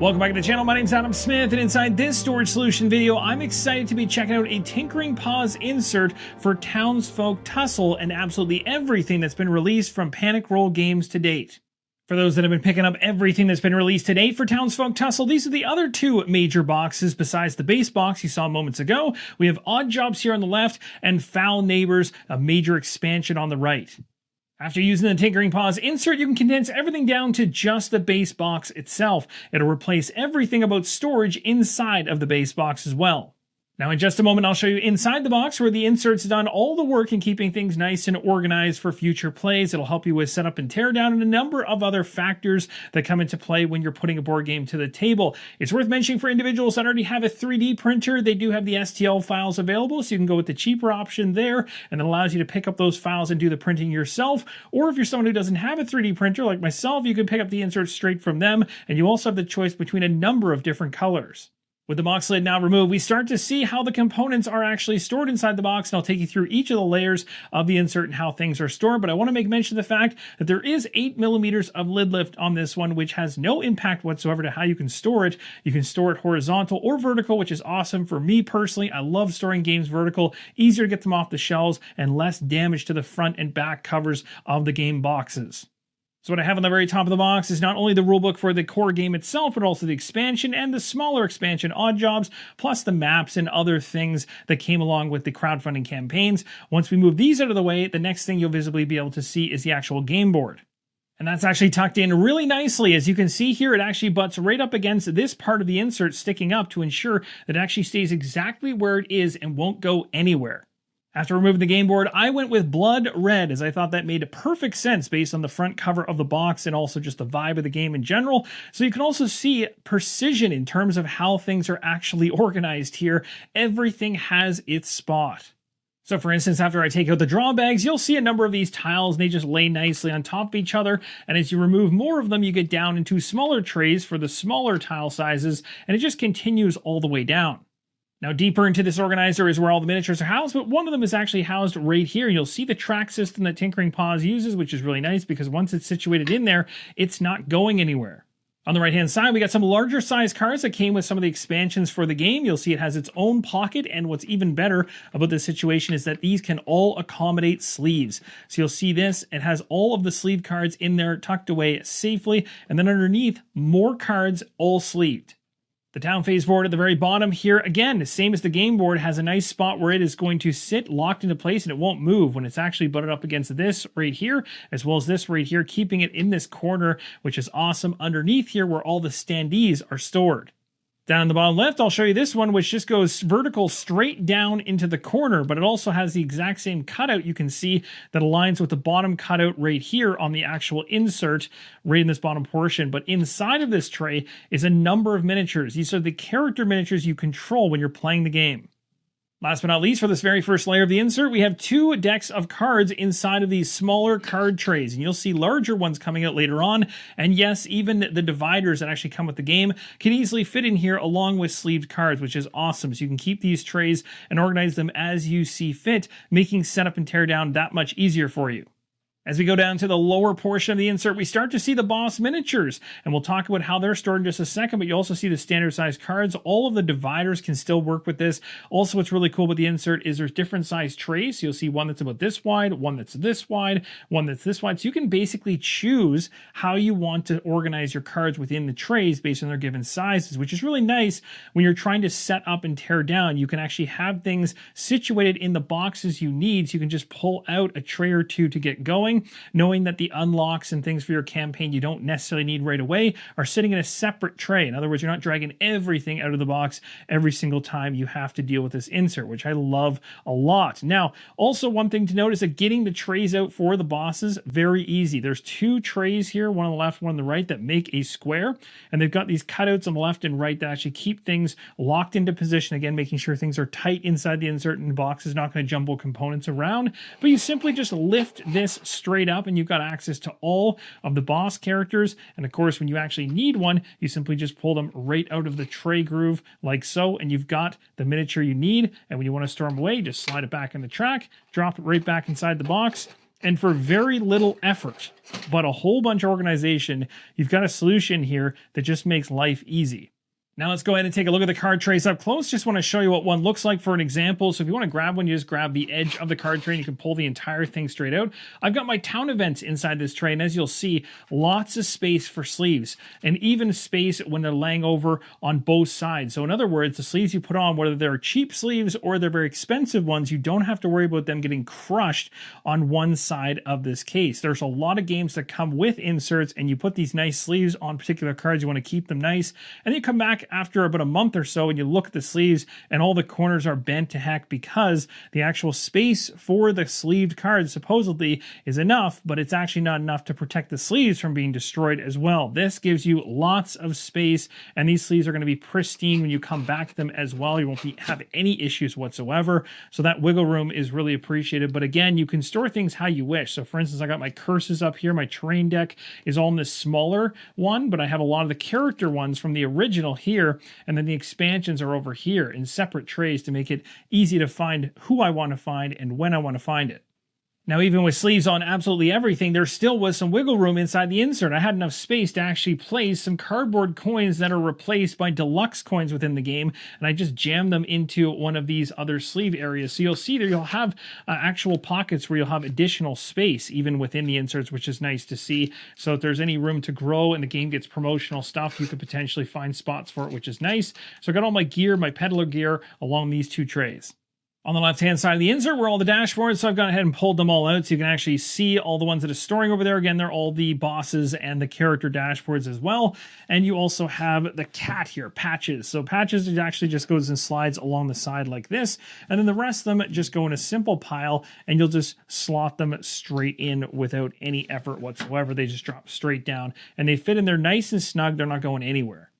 Welcome back to the channel. My name's Adam Smith, and inside this storage solution video, I'm excited to be checking out a Tinkering Paws insert for Townsfolk Tussle and absolutely everything that's been released from Panic Roll Games to date. For those that have been picking up everything that's been released to date for Townsfolk Tussle, these are the other two major boxes besides the base box you saw moments ago. We have Odd Jobs here on the left and Foul Neighbors, a major expansion on the right. After using the Tinkering Paws insert, you can condense everything down to just the base box itself. It'll replace everything about storage inside of the base box as well. Now in just a moment, I'll show you inside the box where the insert's done all the work in keeping things nice and organized for future plays. It'll help you with setup and teardown and a number of other factors that come into play when you're putting a board game to the table. It's worth mentioning for individuals that already have a 3D printer, they do have the STL files available, so you can go with the cheaper option there, and it allows you to pick up those files and do the printing yourself. Or if you're someone who doesn't have a 3D printer like myself, you can pick up the inserts straight from them, and you also have the choice between a number of different colors. With the box lid now removed, we start to see how the components are actually stored inside the box, and I'll take you through each of the layers of the insert and how things are stored. But I want to make mention of the fact that there is 8mm of lid lift on this one, which has no impact whatsoever to how you can store it. You can store it horizontal or vertical, which is awesome. For me personally, I love storing games vertical, easier to get them off the shelves and less damage to the front and back covers of the game boxes. So what I have on the very top of the box is not only the rulebook for the core game itself, but also the expansion and the smaller expansion Odd Jobs, plus the maps and other things that came along with the crowdfunding campaigns. Once we move these out of the way, the next thing you'll visibly be able to see is the actual game board. And that's actually tucked in really nicely. As you can see here, it actually butts right up against this part of the insert sticking up to ensure that it actually stays exactly where it is and won't go anywhere. After removing the game board, I went with blood red, as I thought that made perfect sense based on the front cover of the box and also just the vibe of the game in general. So you can also see precision in terms of how things are actually organized here. Everything has its spot. So for instance, after I take out the draw bags, you'll see a number of these tiles, and they just lay nicely on top of each other. And as you remove more of them, you get down into smaller trays for the smaller tile sizes, and it just continues all the way down. Now deeper into this organizer is where all the miniatures are housed, but one of them is actually housed right here. You'll see the track system that Tinkering Paws uses, which is really nice because once it's situated in there, it's not going anywhere. On the right-hand side, we got some larger size cards that came with some of the expansions for the game. You'll see it has its own pocket, and what's even better about this situation is that these can all accommodate sleeves. So you'll see this, it has all of the sleeve cards in there tucked away safely, and then underneath, more cards all sleeved. The town phase board at the very bottom here, again, same as the game board, has a nice spot where it is going to sit locked into place and it won't move when it's actually butted up against this right here, as well as this right here, keeping it in this corner, which is awesome. Underneath here where all the standees are stored. Down in the bottom left, I'll show you this one, which just goes vertical straight down into the corner, but it also has the exact same cutout you can see that aligns with the bottom cutout right here on the actual insert, right in this bottom portion. But inside of this tray is a number of miniatures. These are the character miniatures you control when you're playing the game. Last but not least, for this very first layer of the insert, we have two decks of cards inside of these smaller card trays, and you'll see larger ones coming out later on. And yes, even the dividers that actually come with the game can easily fit in here along with sleeved cards, which is awesome. So you can keep these trays and organize them as you see fit, making setup and teardown that much easier for you. As we go down to the lower portion of the insert, we start to see the boss miniatures, and we'll talk about how they're stored in just a second, but you also see the standard size cards. All of the dividers can still work with this. Also, what's really cool with the insert is there's different size trays. So you'll see one that's about this wide, one that's this wide, one that's this wide. So you can basically choose how you want to organize your cards within the trays based on their given sizes, which is really nice when you're trying to set up and tear down. You can actually have things situated in the boxes you need, so you can just pull out a tray or two to get going, knowing that the unlocks and things for your campaign you don't necessarily need right away are sitting in a separate tray. In other words, you're not dragging everything out of the box every single time you have to deal with this insert, which I love a lot. Now, also one thing to note is that getting the trays out for the bosses, very easy. There's two trays here, one on the left, one on the right, that make a square, and they've got these cutouts on the left and right that actually keep things locked into position, again, making sure things are tight inside the insert and the box is not going to jumble components around. But you simply just lift this straight up and you've got access to all of the boss characters. And of course, when you actually need one, you simply just pull them right out of the tray groove like so, and you've got the miniature you need. And when you want to store them away, just slide it back in the track, drop it right back inside the box. And for very little effort, but a whole bunch of organization, you've got a solution here that just makes life easy. Now let's go ahead and take a look at the card trays up close. Just want to show you what one looks like for an example. So if you want to grab one, you just grab the edge of the card tray and you can pull the entire thing straight out. I've got my town events inside this tray, and as you'll see, lots of space for sleeves, and even space when they're laying over on both sides. So in other words, the sleeves you put on, whether they're cheap sleeves or they're very expensive ones, you don't have to worry about them getting crushed on one side of this case. There's a lot of games that come with inserts, and you put these nice sleeves on particular cards. You want to keep them nice, and then you come back after about a month or so and you look at the sleeves and all the corners are bent to heck because the actual space for the sleeved cards supposedly is enough, but it's actually not enough to protect the sleeves from being destroyed as well. This gives you lots of space, and these sleeves are going to be pristine when you come back to them as well. You won't have any issues whatsoever, so that wiggle room is really appreciated. But again, you can store things how you wish. So for instance, I got my curses up here. My terrain deck is all in this smaller one, but I have a lot of the character ones from the original here, and then the expansions are over here in separate trays to make it easy to find who I want to find and when I want to find it. Now, even with sleeves on absolutely everything, there still was some wiggle room inside the insert. I had enough space to actually place some cardboard coins that are replaced by deluxe coins within the game, and I just jammed them into one of these other sleeve areas. So you'll see there you'll have actual pockets where you'll have additional space even within the inserts, which is nice to see. So if there's any room to grow and the game gets promotional stuff, you could potentially find spots for it, which is nice. So I got all my gear, my peddler gear, along these two trays. On the left-hand side of the insert were all the dashboards, so I've gone ahead and pulled them all out so you can actually see all the ones that are storing over there. Again, they're all the bosses and the character dashboards as well. And you also have the cat here, Patches. So Patches actually just goes and slides along the side like this, and then the rest of them just go in a simple pile, and you'll just slot them straight in without any effort whatsoever. They just drop straight down, and they fit in there nice and snug. They're not going anywhere.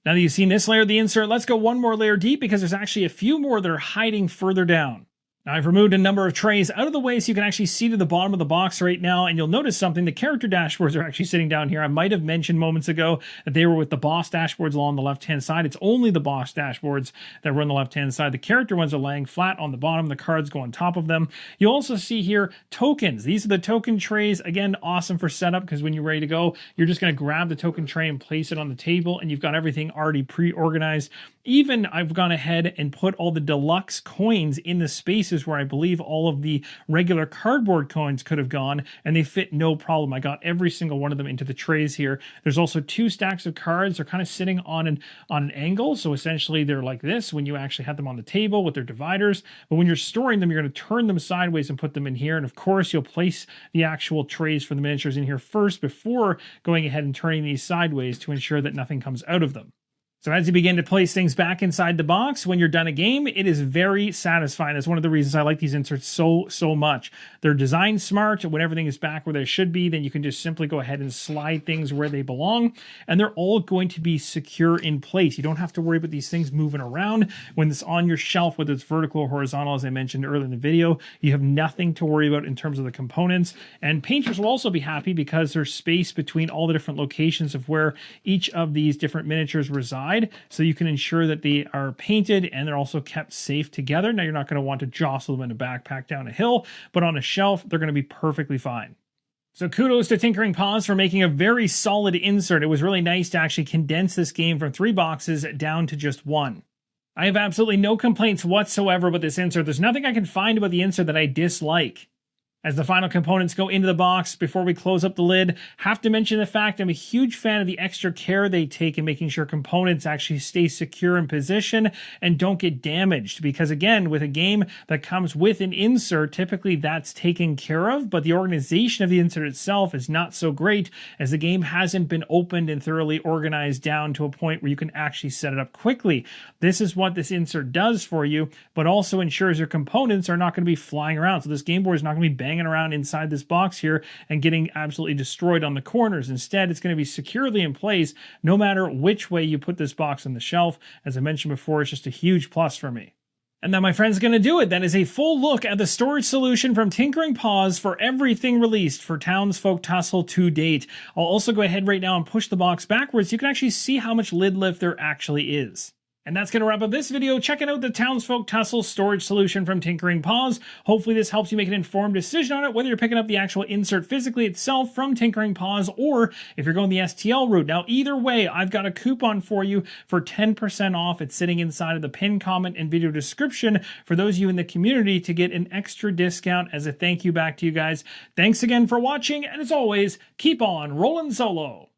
Now that you've seen this layer of the insert, let's go one more layer deep because there's actually a few more that are hiding further down. Now I've removed a number of trays out of the way so you can actually see to the bottom of the box right now, and you'll notice something. The character dashboards are actually sitting down here. I might have mentioned moments ago that they were with the boss dashboards along the left-hand side. It's only the boss dashboards that were on the left-hand side. The character ones are laying flat on the bottom. The cards go on top of them. You'll also see here tokens. These are the token trays. Again, awesome for setup because when you're ready to go, you're just going to grab the token tray and place it on the table, and you've got everything already pre-organized. Even I've gone ahead and put all the deluxe coins in the spaces where I believe all of the regular cardboard coins could have gone, and they fit no problem. I got every single one of them into the trays here. There's also two stacks of cards. They're kind of sitting on an angle, so essentially they're like this when you actually have them on the table with their dividers. But when you're storing them, you're going to turn them sideways and put them in here. And of course, you'll place the actual trays for the miniatures in here first before going ahead and turning these sideways to ensure that nothing comes out of them. So as you begin to place things back inside the box, when you're done a game, it is very satisfying. That's one of the reasons I like these inserts so much. They're designed smart. When everything is back where they should be, then you can just simply go ahead and slide things where they belong, and they're all going to be secure in place. You don't have to worry about these things moving around. When it's on your shelf, whether it's vertical or horizontal, as I mentioned earlier in the video, you have nothing to worry about in terms of the components. And painters will also be happy because there's space between all the different locations of where each of these different miniatures reside. So you can ensure that they are painted and they're also kept safe together. Now you're not going to want to jostle them in a backpack down a hill, but on a shelf, they're going to be perfectly fine. So kudos to Tinkering Paws for making a very solid insert. It was really nice to actually condense this game from 3 boxes down to just 1. I have absolutely no complaints whatsoever about this insert. There's nothing I can find about the insert that I dislike. As the final components go into the box, before we close up the lid, have to mention the fact I'm a huge fan of the extra care they take in making sure components actually stay secure in position and don't get damaged. Because again, with a game that comes with an insert, typically that's taken care of, but the organization of the insert itself is not so great as the game hasn't been opened and thoroughly organized down to a point where you can actually set it up quickly. This is what this insert does for you, but also ensures your components are not going to be flying around. So this game board is not going to be banging around inside this box here and getting absolutely destroyed on the corners. Instead, it's going to be securely in place no matter which way you put this box on the shelf. As I mentioned before, it's just a huge plus for me. And that, my friends, is going to do it. That is a full look at the storage solution from Tinkering Paws for everything released for Townsfolk Tussle to date. I'll also go ahead right now and push the box backwards so you can actually see how much lid lift there actually is. And that's going to wrap up this video, checking out the Townsfolk Tussle storage solution from Tinkering Paws. Hopefully this helps you make an informed decision on it, whether you're picking up the actual insert physically itself from Tinkering Paws, or if you're going the STL route. Now, either way, I've got a coupon for you for 10% off. It's sitting inside of the pinned comment and video description for those of you in the community to get an extra discount as a thank you back to you guys. Thanks again for watching, and as always, keep on rolling solo.